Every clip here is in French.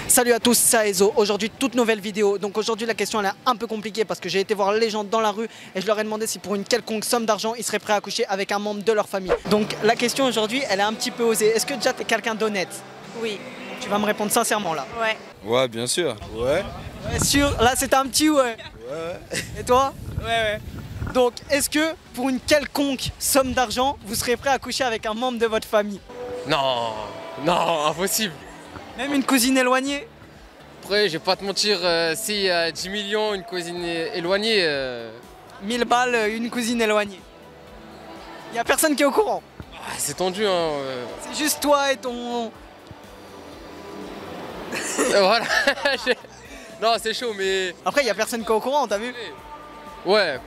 Salut à tous, c'est Ezo. Aujourd'hui, toute nouvelle vidéo. Donc aujourd'hui, la question elle est un peu compliquée parce que j'ai été voir les gens dans la rue et je leur ai demandé si pour une quelconque somme d'argent, ils seraient prêts à coucher avec un membre de leur famille. Donc la question aujourd'hui, elle est un petit peu osée. Est-ce que déjà t'es quelqu'un d'honnête? Oui. Tu vas me répondre sincèrement là. Ouais. Ouais, bien sûr. Ouais. Ouais, sûr. Là, c'était un petit ouais. Ouais. Et toi? Ouais. Donc, est-ce que pour une quelconque somme d'argent, vous serez prêt à coucher avec un membre de votre famille? Non, non, impossible. Même une cousine éloignée? Après, je vais pas te mentir, si 10 millions, une cousine éloignée. 1000 balles, une cousine éloignée. Y a personne qui est au courant. C'est tendu, hein. C'est juste toi et ton... Voilà. Non, c'est chaud, mais. Après, y a personne qui est au courant, t'as vu? Ouais,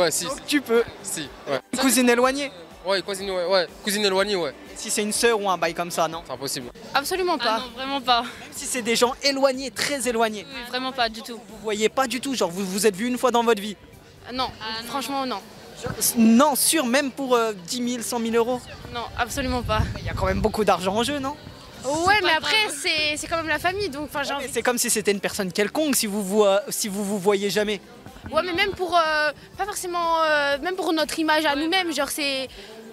si. Donc tu peux. Si, ouais. Une cousine éloignée? Ouais, cousine éloignée, ouais. Si c'est une sœur ou un bail comme ça, non? C'est impossible. Absolument pas. Ah non, vraiment pas. Même si c'est des gens éloignés, très éloignés. Oui, vraiment pas du tout. Vous voyez pas du tout, genre vous vous êtes vu une fois dans votre vie? Non, franchement non. Non, sûr, même pour 10 000, 100 000 euros? Non, absolument pas. Il y a quand même beaucoup d'argent en jeu, non? Ouais, mais pas après grave. c'est quand même la famille, donc enfin j'ai envie. C'est comme si c'était une personne quelconque si vous vous voyez jamais. Ouais, mais même pour pas forcément, même pour notre image à nous-mêmes, genre c'est.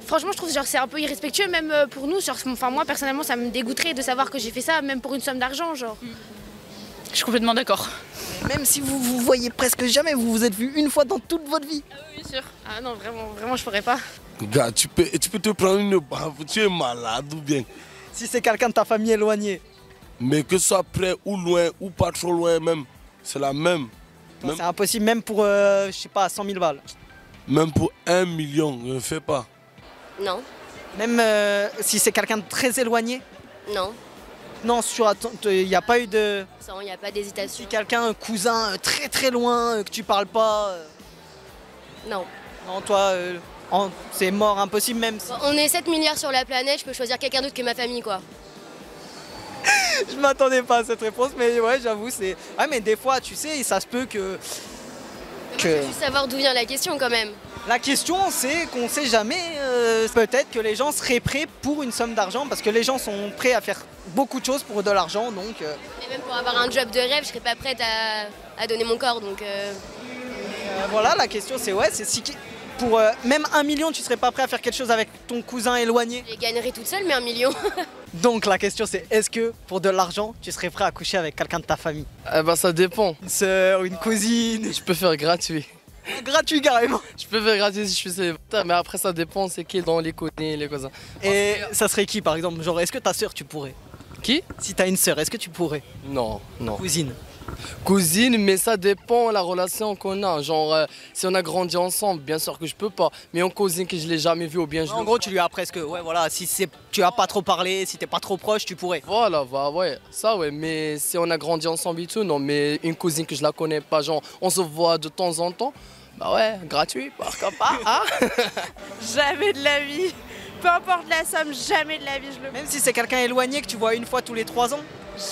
Franchement, je trouve genre c'est un peu irrespectueux même pour nous. Genre, enfin moi personnellement, ça me dégoûterait de savoir que j'ai fait ça, même pour une somme d'argent, genre. Je suis complètement d'accord. Même si vous vous voyez presque jamais, vous vous êtes vu une fois dans toute votre vie. Oui, sûr. Ah non, vraiment, je pourrais pas. Gars, tu peux te prendre une baffe, tu es malade ou bien. Si c'est quelqu'un de ta famille éloignée. Mais que ce soit près ou loin ou pas trop loin même, c'est la même. Même, C'est impossible, même pour, je sais pas, 100 000 balles. même pour 1 million, ne fais pas. Non, Même si c'est quelqu'un de très éloigné. non, Non, il n'y a pas eu de... il n'y a pas d'hésitation. Si quelqu'un, un cousin très très loin, que tu parles pas... Non. Non, toi, c'est mort, impossible même. Si... On est 7 milliards sur la planète, je peux choisir quelqu'un d'autre que ma famille, quoi. Je m'attendais pas à cette réponse, mais ouais, j'avoue, c'est... Ouais, mais des fois, tu sais, ça se peut que... Je veux juste savoir d'où vient la question, quand même. La question, c'est qu'on sait jamais, peut-être que les gens seraient prêts pour une somme d'argent, parce que les gens sont prêts à faire beaucoup de choses pour de l'argent, donc... Et même pour avoir un job de rêve, je serais pas prête à donner mon corps, donc... voilà, la question, c'est ouais, c'est si... Pour même 1 million, tu serais pas prêt à faire quelque chose avec ton cousin éloigné? Je les gagnerais toute seule, mais 1 million. Donc la question, c'est est-ce que pour de l'argent, tu serais prêt à coucher avec quelqu'un de ta famille? Eh ben, ça dépend. Une sœur, une cousine? Je peux faire gratuit. Gratuit carrément. Je peux faire gratuit si je suis célibataire, mais après, ça dépend, c'est qui dans les connus, les cousins. Et ça serait qui par exemple? Genre, est-ce que ta sœur, tu pourrais? Qui? Si t'as une sœur, est-ce que tu pourrais? Non. Cousine? Cousine, mais ça dépend la relation qu'on a. Genre, si on a grandi ensemble, bien sûr que je peux pas. Mais en cousine que je l'ai jamais vu ou bien je En le gros, tu lui as presque... Ouais, voilà, si tu as pas trop parlé, si t'es pas trop proche, tu pourrais. Voilà, ouais, ça ouais, mais si on a grandi ensemble et tout, non, mais une cousine que je la connais pas, genre, on se voit de temps en temps, bah ouais, gratuit, pourquoi pas, hein? Jamais de la vie. Peu importe la somme, jamais de la vie je le. Même si c'est quelqu'un éloigné que tu vois une fois tous les 3 ans?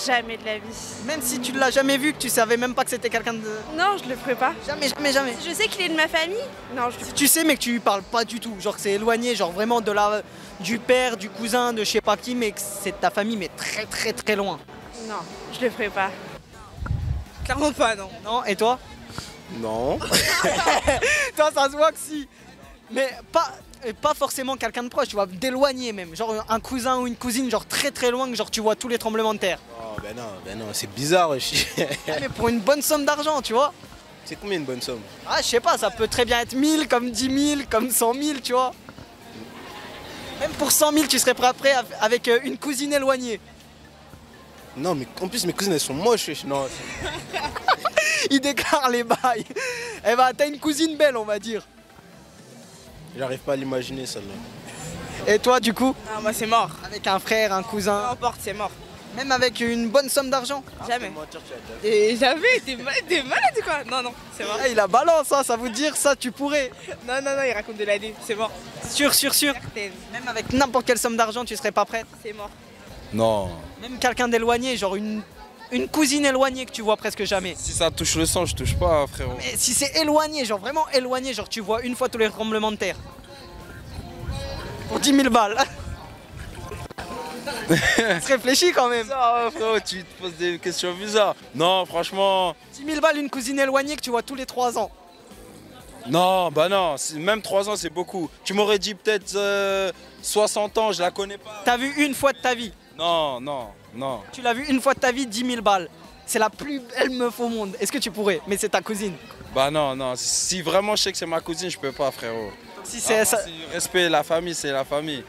Jamais de la vie. Même si tu l'as jamais vu, que tu savais même pas que c'était quelqu'un de... Non, je le ferai pas. Jamais, jamais, jamais. Je sais qu'il est de ma famille. Non, je le Si tu sais mais que tu lui parles pas du tout, genre que c'est éloigné, genre vraiment du père, du cousin, de je sais pas qui, mais que c'est de ta famille, mais très très très loin. Non, je le ferai pas. Clairement pas, non. Non? Et toi? Non. Toi, ça se voit que si. Mais pas forcément quelqu'un de proche, tu vois, d'éloigné même. Genre un cousin ou une cousine, genre très très loin, que genre tu vois tous les tremblements de terre. Oh, ben non, c'est bizarre. Mais pour une bonne somme d'argent, tu vois. C'est combien une bonne somme? Ah, je sais pas, ça peut très bien être 1000, comme 10 000, comme 100 000, tu vois. Même pour 100 000, tu serais prêt après avec une cousine éloignée. Non, mais en plus, mes cousines, elles sont moches. Non. Il déclare les bails. Eh ben, t'as une cousine belle, on va dire. J'arrive pas à l'imaginer, celle-là. Et toi, du coup? Ah, moi c'est mort. Avec un frère, un Peu cousin, importe, c'est mort. même avec une bonne somme d'argent? Jamais. Mentir, tu as déjà Et jamais, t'es malade ou quoi? Non, c'est mort. Ah, il a balance, ça veut dire ça, tu pourrais. Non, il raconte de l'année, c'est mort. Sûr. Certaine, Même avec n'importe quelle somme d'argent, tu serais pas prête. c'est mort. Non. Même quelqu'un d'éloigné, genre une cousine éloignée que tu vois presque jamais. Si ça touche le sang, je touche pas, frérot. Mais si c'est éloigné, genre vraiment éloigné, genre tu vois une fois tous les tremblements de terre. Pour 10 000 balles. Tu réfléchis quand même. Ça, frérot, tu te poses des questions bizarres. Non, franchement, 10 000 balles, une cousine éloignée que tu vois tous les 3 ans. non, bah non, même 3 ans c'est beaucoup. Tu m'aurais dit peut-être 60 ans, je la connais pas. T'as vu une fois de ta vie. Non, non, non. Tu l'as vu une fois de ta vie, 10 000 balles. C'est la plus belle meuf au monde. Est-ce que tu pourrais? Mais c'est ta cousine. Bah non, non, si vraiment je sais que c'est ma cousine, je peux pas, frérot. Si c'est ça. Respect, la famille, c'est la famille.